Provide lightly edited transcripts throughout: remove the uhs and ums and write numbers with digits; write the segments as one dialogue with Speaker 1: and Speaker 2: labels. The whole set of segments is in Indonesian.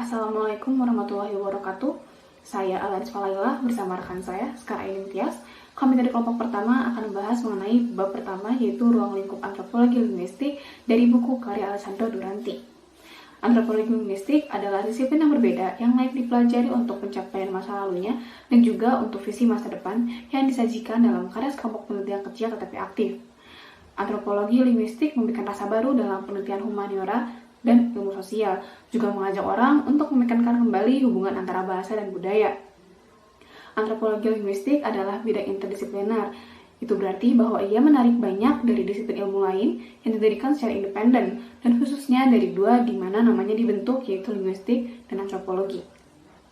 Speaker 1: Assalamualaikum warahmatullahi wabarakatuh. Saya Alanis Falaila bersama rekan saya, Sekar Ainin Tias. Kami dari kelompok pertama akan membahas mengenai bab pertama, yaitu ruang lingkup antropologi linguistik dari buku karya Alessandro Duranti. Antropologi linguistik adalah disiplin yang berbeda yang layak dipelajari untuk pencapaian masa lalunya dan juga untuk visi masa depan yang disajikan dalam karya sekelompok penelitian kecil tetapi aktif. Antropologi linguistik memberikan rasa baru dalam penelitian humaniora dan ilmu sosial, juga mengajak orang untuk memikirkan kembali hubungan antara bahasa dan budaya. Antropologi linguistik adalah bidang interdisipliner. Itu berarti bahwa ia menarik banyak dari disiplin ilmu lain yang didirikan secara independen, dan khususnya dari dua di mana namanya dibentuk, yaitu linguistik dan antropologi.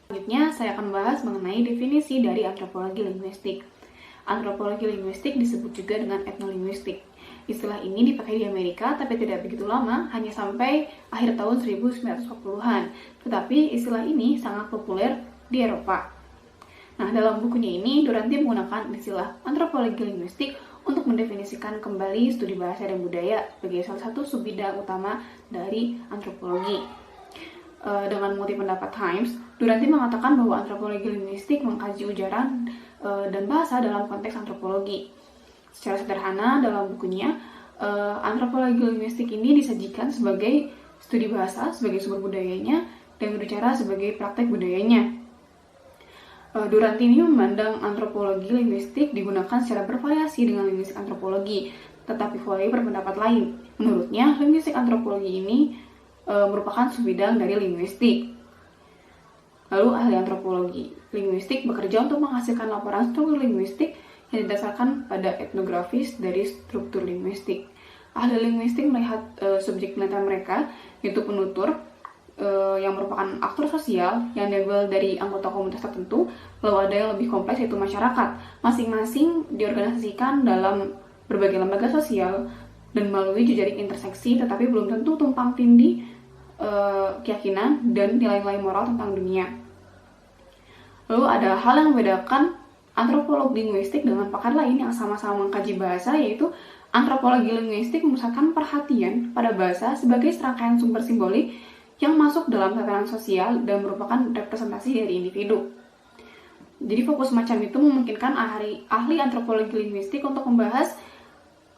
Speaker 1: Selanjutnya, saya akan membahas mengenai definisi dari antropologi linguistik. Antropologi linguistik disebut juga dengan etnolinguistik. Istilah ini dipakai di Amerika, tapi tidak begitu lama, hanya sampai akhir tahun 1940-an. Tetapi istilah ini sangat populer di Eropa. Nah, dalam bukunya ini, Duranti menggunakan istilah antropologi linguistik untuk mendefinisikan kembali studi bahasa dan budaya sebagai salah satu subbidang utama dari antropologi. Dengan mengutip pendapat Times, Duranti mengatakan bahwa antropologi linguistik mengkaji ujaran dan bahasa dalam konteks antropologi. Secara sederhana, dalam bukunya, antropologi linguistik ini disajikan sebagai studi bahasa, sebagai sumber budayanya, dan berbicara sebagai praktek budayanya. Duranti ini memandang antropologi linguistik digunakan secara bervariasi dengan linguistik antropologi, tetapi Foley berpendapat lain. Menurutnya, linguistik antropologi ini merupakan subbidang dari linguistik. Lalu, ahli antropologi linguistik bekerja untuk menghasilkan laporan struktur linguistik yang didasarkan pada etnografis dari struktur linguistik. Ahli linguistik melihat subjek penelitian mereka, yaitu penutur, yang merupakan aktor sosial yang diambil dari anggota komunitas tertentu, lalu ada yang lebih kompleks, yaitu masyarakat. Masing-masing diorganisasikan dalam berbagai lembaga sosial dan melalui jejaring interseksi, tetapi belum tentu tumpang tindih keyakinan dan nilai-nilai moral tentang dunia. Lalu ada hal yang membedakan antropolog linguistik dengan pakar lain yang sama-sama mengkaji bahasa, yaitu antropologi linguistik memusatkan perhatian pada bahasa sebagai serangkaian sumber simbolik yang masuk dalam tatanan sosial dan merupakan representasi dari individu. Jadi fokus macam itu memungkinkan ahli antropologi linguistik untuk membahas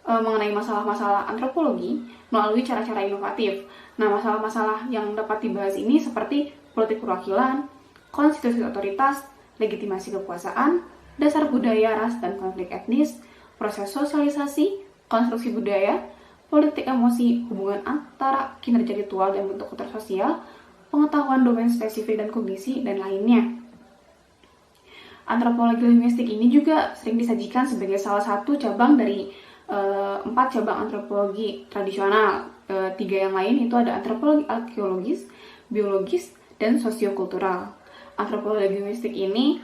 Speaker 1: mengenai masalah-masalah antropologi melalui cara-cara inovatif. Nah, masalah-masalah yang dapat dibahas ini seperti politik perwakilan, konstitusi otoritas, legitimasi kekuasaan, dasar budaya, ras dan konflik etnis, proses sosialisasi, konstruksi budaya, politik emosi, hubungan antara kinerja ritual dan bentuk kultur sosial, pengetahuan domain spesifik dan kognisi, dan lainnya. Antropologi linguistik ini juga sering disajikan sebagai salah satu cabang dari 4 cabang antropologi tradisional. 3 yang lain itu ada antropologi arkeologis, biologis, dan sosiokultural. Antropologi linguistik ini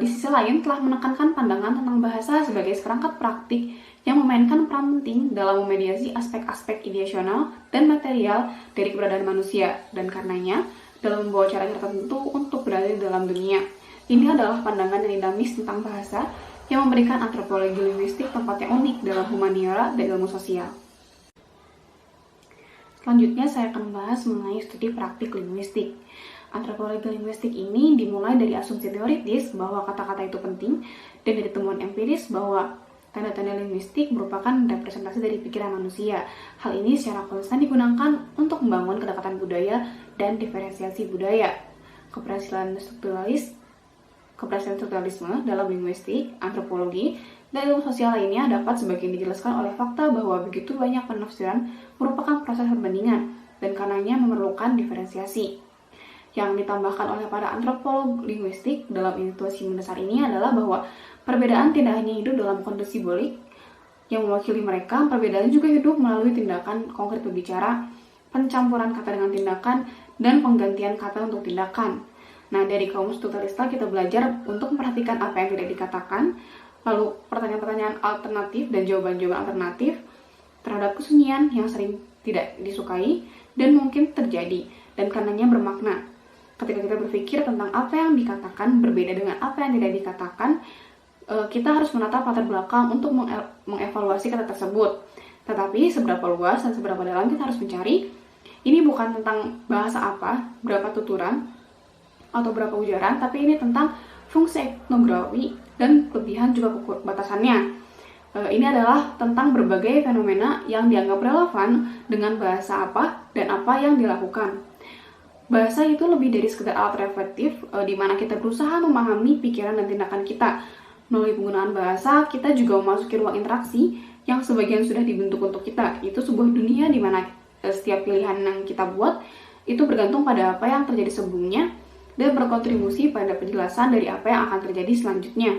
Speaker 1: di sisi lain telah menekankan pandangan tentang bahasa sebagai seperangkat praktik yang memainkan peran penting dalam memediasi aspek-aspek ideasional dan material dari keberadaan manusia, dan karenanya dalam membawa cara tertentu untuk berada di dalam dunia. Ini adalah pandangan yang dinamis tentang bahasa yang memberikan antropologi linguistik tempat yang unik dalam humaniora dan ilmu sosial. Selanjutnya saya akan membahas mengenai studi praktik linguistik. Antropologi linguistik ini dimulai dari asumsi teoritis bahwa kata-kata itu penting, dan dari temuan empiris bahwa tanda-tanda linguistik merupakan representasi dari pikiran manusia. Hal ini secara konstan digunakan untuk membangun kedekatan budaya dan diferensiasi budaya. Keberhasilan strukturalisme dalam linguistik, antropologi, dan ilmu sosial lainnya dapat sebagian dijelaskan oleh fakta bahwa begitu banyak penafsiran merupakan proses perbandingan dan karenanya memerlukan diferensiasi. Yang ditambahkan oleh para antropolog linguistik dalam intuisi mendasar ini adalah bahwa perbedaan tidak hanya hidup dalam kondisi simbolik yang mewakili mereka, perbedaan juga hidup melalui tindakan konkret berbicara, pencampuran kata dengan tindakan, dan penggantian kata untuk tindakan. Nah, dari kaum strukturalista kita belajar untuk memperhatikan apa yang tidak dikatakan, lalu pertanyaan-pertanyaan alternatif dan jawaban-jawaban alternatif terhadap kesunyian yang sering tidak disukai dan mungkin terjadi, dan karenanya bermakna. Ketika kita berpikir tentang apa yang dikatakan berbeda dengan apa yang tidak dikatakan, kita harus menatap latar belakang untuk mengevaluasi kata tersebut. Tetapi seberapa luas dan seberapa dalam kita harus mencari, Ini bukan tentang bahasa apa, berapa tuturan, atau berapa ujaran, tapi ini tentang fungsi etnografi dan kelebihan juga batasannya. Ini adalah tentang berbagai fenomena yang dianggap relevan dengan bahasa apa dan apa yang dilakukan. Bahasa itu lebih dari sekedar alat reflektif, di mana kita berusaha memahami pikiran dan tindakan kita. Melalui penggunaan bahasa, kita juga memasuki ruang interaksi yang sebagian sudah dibentuk untuk kita. Itu sebuah dunia di mana setiap pilihan yang kita buat itu bergantung pada apa yang terjadi sebelumnya dan berkontribusi pada penjelasan dari apa yang akan terjadi selanjutnya.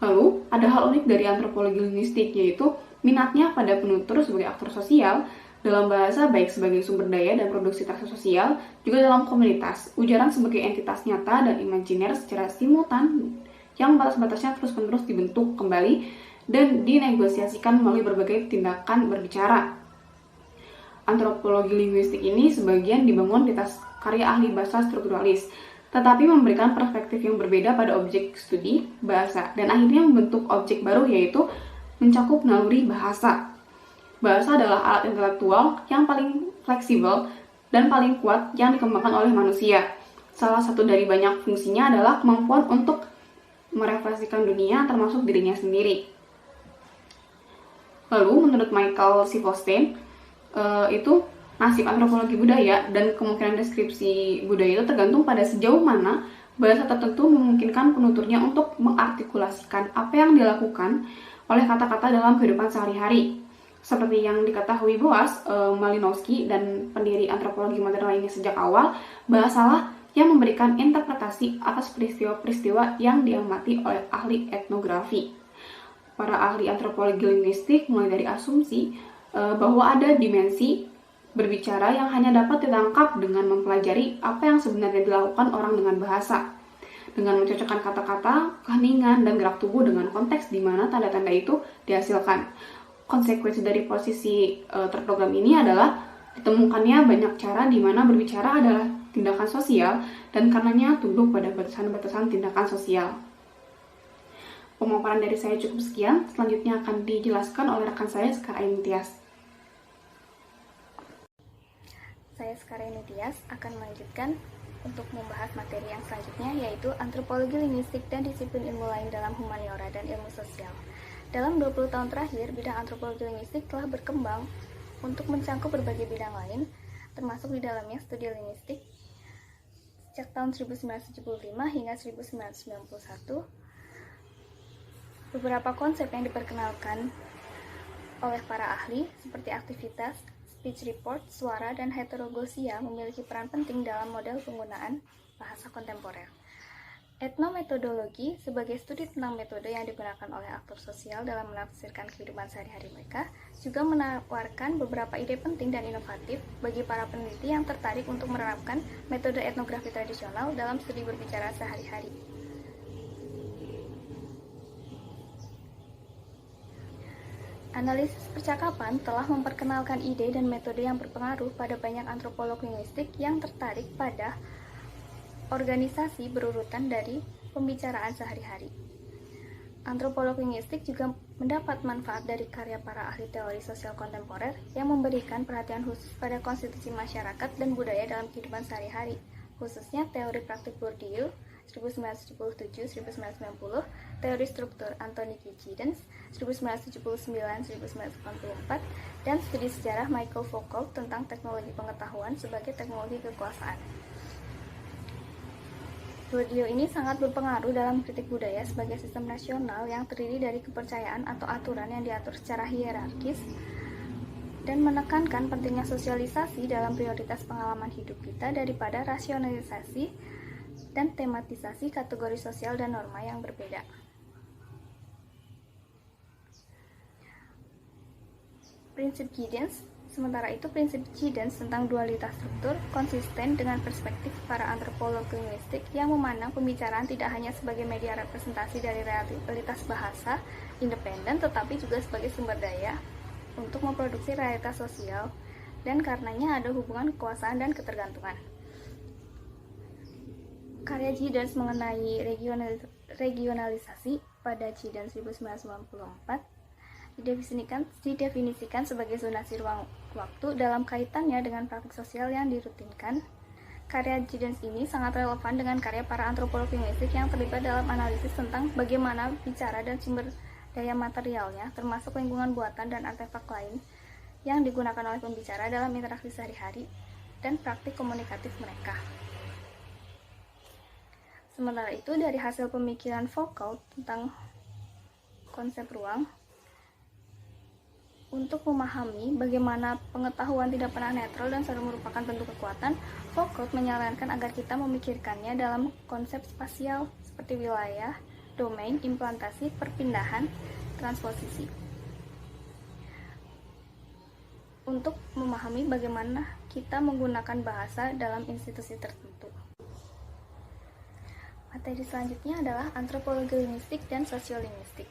Speaker 1: Lalu, ada hal unik dari antropologi linguistik, yaitu minatnya pada penutur sebagai aktor sosial dalam bahasa, baik sebagai sumber daya dan produksi teks sosial, juga dalam komunitas. Ujaran sebagai entitas nyata dan imajiner secara simultan yang batas-batasnya terus-menerus dibentuk kembali dan dinegosiasikan melalui berbagai tindakan berbicara. Antropologi linguistik ini sebagian dibangun di atas karya ahli bahasa strukturalis, tetapi memberikan perspektif yang berbeda pada objek studi bahasa, dan akhirnya membentuk objek baru, yaitu mencakup naluri bahasa. Bahasa adalah alat intelektual yang paling fleksibel dan paling kuat yang dikembangkan oleh manusia. Salah satu dari banyak fungsinya adalah kemampuan untuk merefleksikan dunia, termasuk dirinya sendiri. Lalu, menurut Michael Silverstein, itu nasib antropologi budaya dan kemungkinan deskripsi budaya itu tergantung pada sejauh mana bahasa tertentu memungkinkan penuturnya untuk mengartikulasikan apa yang dilakukan oleh kata-kata dalam kehidupan sehari-hari. Seperti yang diketahui Boas, Malinowski, dan pendiri antropologi modern lainnya sejak awal, bahasalah yang memberikan interpretasi atas peristiwa-peristiwa yang diamati oleh ahli etnografi. Para ahli antropologi linguistik mulai dari asumsi bahwa ada dimensi berbicara yang hanya dapat ditangkap dengan mempelajari apa yang sebenarnya dilakukan orang dengan bahasa, dengan mencocokkan kata-kata, keheningan, dan gerak tubuh dengan konteks di mana tanda-tanda itu dihasilkan. Konsekuensi dari posisi terprogram ini adalah ditemukannya banyak cara di mana berbicara adalah tindakan sosial dan karenanya tunduk pada batasan-batasan tindakan sosial. Pemaparan dari saya cukup sekian, selanjutnya akan dijelaskan oleh rekan saya Sekar Aini Tias.
Speaker 2: Saya Sekar Aini Tias akan melanjutkan untuk membahas materi yang selanjutnya, yaitu antropologi linguistik dan disiplin ilmu lain dalam humaniora dan ilmu sosial. Dalam 20 tahun terakhir, bidang antropologi linguistik telah berkembang untuk mencakup berbagai bidang lain, termasuk di dalamnya studi linguistik. Sejak tahun 1975 hingga 1991, beberapa konsep yang diperkenalkan oleh para ahli seperti aktivitas, speech report, suara, dan heterogosia memiliki peran penting dalam model penggunaan bahasa kontemporer. Etnometodologi sebagai studi tentang metode yang digunakan oleh aktor sosial dalam menafsirkan kehidupan sehari-hari mereka juga menawarkan beberapa ide penting dan inovatif bagi para peneliti yang tertarik untuk menerapkan metode etnografi tradisional dalam studi berbicara sehari-hari. Analisis percakapan telah memperkenalkan ide dan metode yang berpengaruh pada banyak antropolog linguistik yang tertarik pada organisasi berurutan dari pembicaraan sehari-hari. Antropolog linguistik juga mendapat manfaat dari karya para ahli teori sosial kontemporer yang memberikan perhatian khusus pada konstitusi masyarakat dan budaya dalam kehidupan sehari-hari, khususnya teori praktik Bourdieu 1977-1990, teori struktur Anthony Giddens 1979-1984, dan studi sejarah Michael Foucault tentang teknologi pengetahuan sebagai teknologi kekuasaan. Bourdieu ini sangat berpengaruh dalam kritik budaya sebagai sistem nasional yang terdiri dari kepercayaan atau aturan yang diatur secara hierarkis dan menekankan pentingnya sosialisasi dalam prioritas pengalaman hidup kita daripada rasionalisasi dan tematisasi kategori sosial dan norma yang berbeda. Prinsip Giddens, sementara itu prinsip Giddens tentang dualitas struktur konsisten dengan perspektif para antropolog linguistik yang memandang pembicaraan tidak hanya sebagai media representasi dari realitas bahasa independen tetapi juga sebagai sumber daya untuk memproduksi realitas sosial dan karenanya ada hubungan kekuasaan dan ketergantungan. Karya Giddens mengenai regionalisasi pada Giddens 1994 didefinisikan sebagai zonasi ruang waktu dalam kaitannya dengan praktik sosial yang dirutinkan. Karya Giddens ini sangat relevan dengan karya para antropolog linguistik yang terlibat dalam analisis tentang bagaimana bicara dan sumber daya materialnya, termasuk lingkungan buatan dan artefak lain yang digunakan oleh pembicara dalam interaksi sehari-hari dan praktik komunikatif mereka. Sementara itu, dari hasil pemikiran Foucault tentang konsep ruang, untuk memahami bagaimana pengetahuan tidak pernah netral dan selalu merupakan bentuk kekuatan, Foucault menyarankan agar kita memikirkannya dalam konsep spasial seperti wilayah, domain, implantasi, perpindahan, transposisi. Untuk memahami bagaimana kita menggunakan bahasa dalam institusi tertentu. Materi selanjutnya adalah antropologi linguistik dan sosiolinguistik.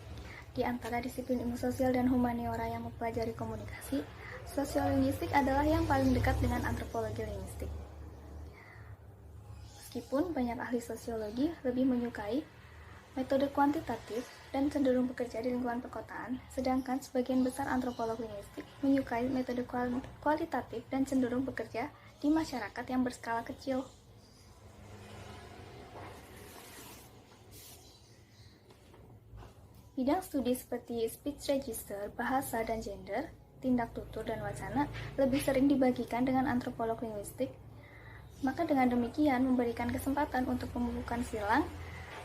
Speaker 2: Di antara disiplin ilmu sosial dan humaniora yang mempelajari komunikasi, sosiolinguistik adalah yang paling dekat dengan antropologi linguistik. Meskipun banyak ahli sosiologi lebih menyukai metode kuantitatif dan cenderung bekerja di lingkungan perkotaan, sedangkan sebagian besar antropolog linguistik menyukai metode kualitatif dan cenderung bekerja di masyarakat yang berskala kecil. Bidang studi seperti speech register, bahasa dan gender, tindak tutur dan wacana lebih sering dibagikan dengan antropolog linguistik. Maka dengan demikian memberikan kesempatan untuk pembukaan silang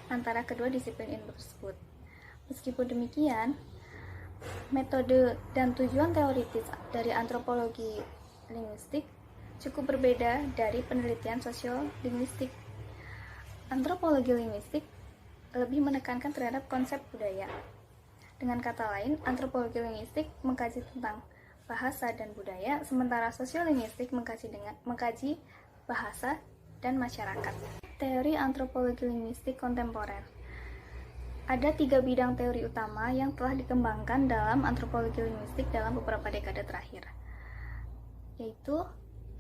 Speaker 2: antara kedua disiplin ilmu tersebut. Meskipun demikian, metode dan tujuan teoritis dari antropologi linguistik cukup berbeda dari penelitian sosiolinguistik. Antropologi linguistik lebih menekankan terhadap konsep budaya. Dengan kata lain, antropologi linguistik mengkaji tentang bahasa dan budaya, sementara sosiolinguistik mengkaji bahasa dan masyarakat. Teori antropologi linguistik kontemporer. Ada 3 bidang teori utama yang telah dikembangkan dalam antropologi linguistik dalam beberapa dekade terakhir, yaitu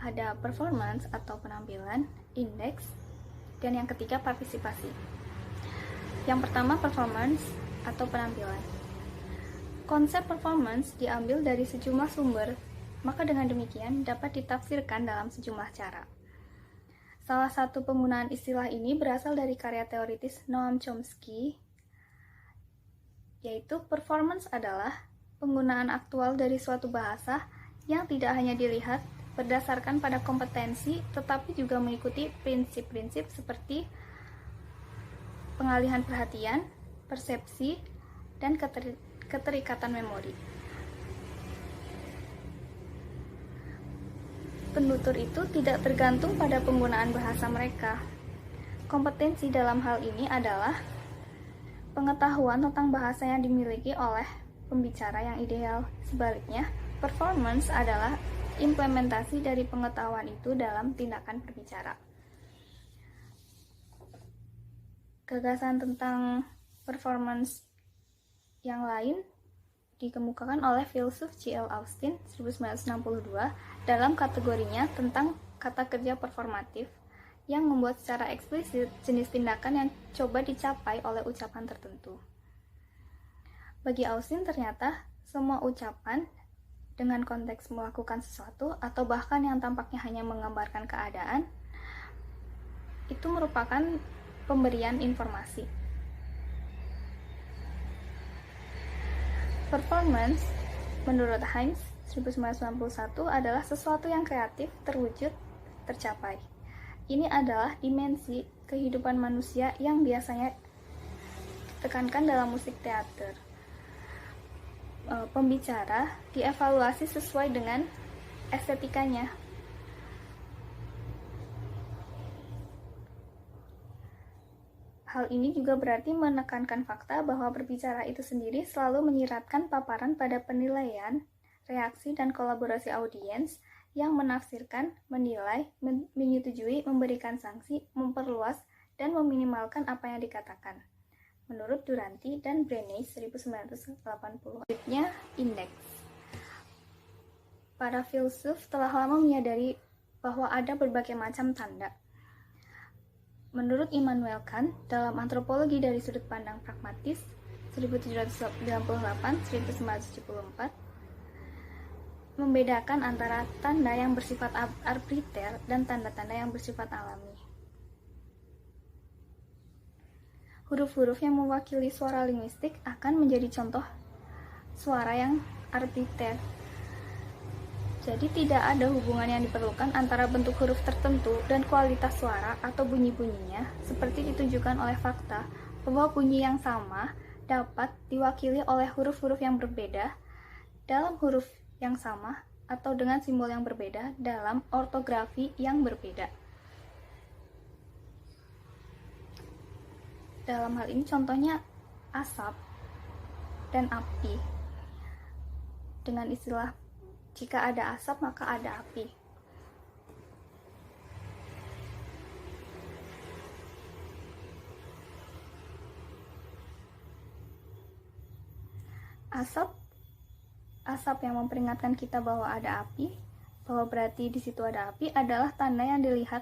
Speaker 2: ada performance atau penampilan, indeks, dan yang ketiga partisipasi. Yang pertama, performance atau penampilan. Konsep performance diambil dari sejumlah sumber, maka dengan demikian dapat ditafsirkan dalam sejumlah cara. Salah satu penggunaan istilah ini berasal dari karya teoritis Noam Chomsky, yaitu performance adalah penggunaan aktual dari suatu bahasa yang tidak hanya dilihat berdasarkan pada kompetensi, tetapi juga mengikuti prinsip-prinsip seperti pengalihan perhatian, persepsi, dan keterikatan memori. Penutur itu tidak tergantung pada penggunaan bahasa mereka. Kompetensi dalam hal ini adalah pengetahuan tentang bahasa yang dimiliki oleh pembicara yang ideal. Sebaliknya, performance adalah implementasi dari pengetahuan itu dalam tindakan berbicara. Gagasan tentang performance yang lain dikemukakan oleh filsuf C.L. Austin 1962 dalam kategorinya tentang kata kerja performatif yang membuat secara eksplisit jenis tindakan yang coba dicapai oleh ucapan tertentu. Bagi Austin ternyata semua ucapan dengan konteks melakukan sesuatu atau bahkan yang tampaknya hanya menggambarkan keadaan itu merupakan pemberian informasi. Performance, menurut Himes 1991, adalah sesuatu yang kreatif, terwujud, tercapai. Ini adalah dimensi kehidupan manusia yang biasanya ditekankan dalam musik teater. Pembicara dievaluasi sesuai dengan estetikanya. Hal ini juga berarti menekankan fakta bahwa berbicara itu sendiri selalu menyiratkan paparan pada penilaian, reaksi, dan kolaborasi audiens yang menafsirkan, menilai, menyetujui, memberikan sanksi, memperluas, dan meminimalkan apa yang dikatakan. Menurut Duranty dan Brenes 1980. Selanjutnya, indeks. Para filsuf telah lama menyadari bahwa ada berbagai macam tanda. Menurut Immanuel Kant, dalam antropologi dari sudut pandang pragmatis 1798-1974, membedakan antara tanda yang bersifat arbitrter dan tanda-tanda yang bersifat alami. Huruf-huruf yang mewakili suara linguistik akan menjadi contoh suara yang arbitrter. Jadi tidak ada hubungan yang diperlukan antara bentuk huruf tertentu dan kualitas suara atau bunyi-bunyinya, seperti ditunjukkan oleh fakta bahwa bunyi yang sama dapat diwakili oleh huruf-huruf yang berbeda dalam huruf yang sama atau dengan simbol yang berbeda dalam ortografi yang berbeda. Dalam hal ini contohnya asap dan api. Dengan istilah jika ada asap maka ada api. Asap yang memperingatkan kita bahwa ada api, bahwa berarti di situ ada api adalah tanda yang dilihat,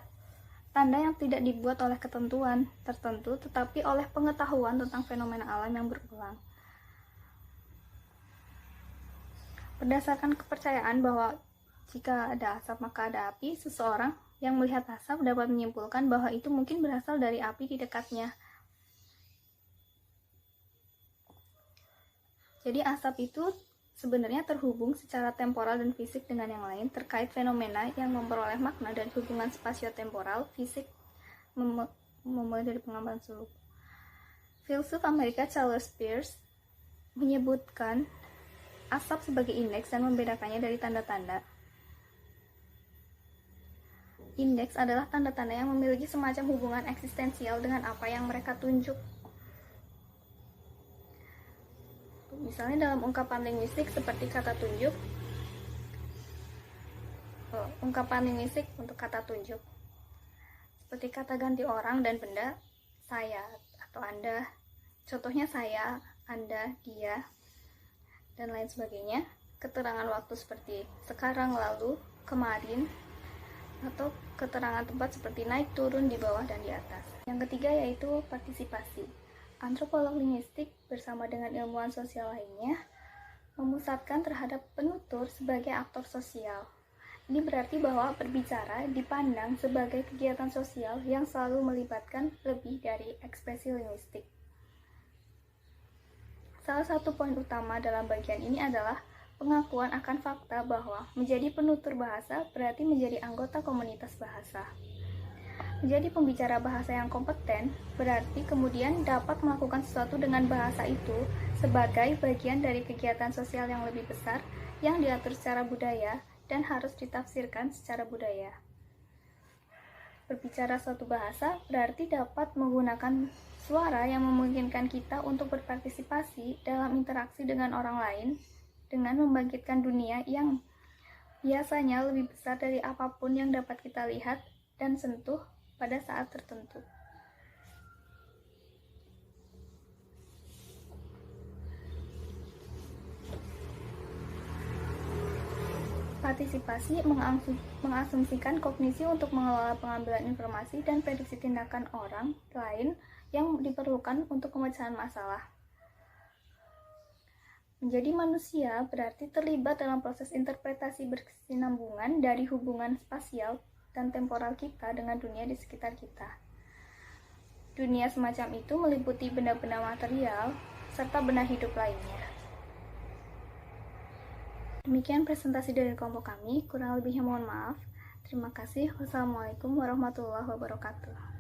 Speaker 2: tanda yang tidak dibuat oleh ketentuan tertentu tetapi oleh pengetahuan tentang fenomena alam yang berulang. Berdasarkan kepercayaan bahwa jika ada asap maka ada api, seseorang yang melihat asap dapat menyimpulkan bahwa itu mungkin berasal dari api di dekatnya. Jadi asap itu sebenarnya terhubung secara temporal dan fisik dengan yang lain terkait fenomena yang memperoleh makna dari hubungan spasio-temporal fisik memulai dari pengamatan suluk. Filsuf Amerika Charles Peirce menyebutkan asap sebagai indeks dan membedakannya dari tanda-tanda. Indeks adalah tanda-tanda yang memiliki semacam hubungan eksistensial dengan apa yang mereka tunjuk. Misalnya dalam ungkapan linguistik seperti kata tunjuk, ungkapan linguistik untuk kata tunjuk, seperti kata ganti orang dan benda, saya atau Anda, contohnya saya, Anda, dia, dan lain sebagainya. Keterangan waktu seperti sekarang, lalu, kemarin, atau keterangan tempat seperti naik, turun, di bawah, dan di atas. Yang ketiga yaitu partisipasi. Antropolog linguistik bersama dengan ilmuwan sosial lainnya memusatkan terhadap penutur sebagai aktor sosial. Ini berarti bahwa berbicara dipandang sebagai kegiatan sosial yang selalu melibatkan lebih dari ekspresi linguistik. Salah satu poin utama dalam bagian ini adalah pengakuan akan fakta bahwa menjadi penutur bahasa berarti menjadi anggota komunitas bahasa. Menjadi pembicara bahasa yang kompeten berarti kemudian dapat melakukan sesuatu dengan bahasa itu sebagai bagian dari kegiatan sosial yang lebih besar yang diatur secara budaya dan harus ditafsirkan secara budaya. Berbicara suatu bahasa berarti dapat menggunakan suara yang memungkinkan kita untuk berpartisipasi dalam interaksi dengan orang lain dengan membangkitkan dunia yang biasanya lebih besar dari apapun yang dapat kita lihat dan sentuh pada saat tertentu. Partisipasi mengasumsikan kognisi untuk mengelola pengambilan informasi dan prediksi tindakan orang lain yang diperlukan untuk pemecahan masalah. Menjadi manusia berarti terlibat dalam proses interpretasi berkesinambungan dari hubungan spasial dan temporal kita dengan dunia di sekitar kita. Dunia semacam itu meliputi benda-benda material serta benda hidup lainnya. Demikian presentasi dari kelompok kami, kurang lebihnya mohon maaf. Terima kasih. Wassalamualaikum warahmatullahi wabarakatuh.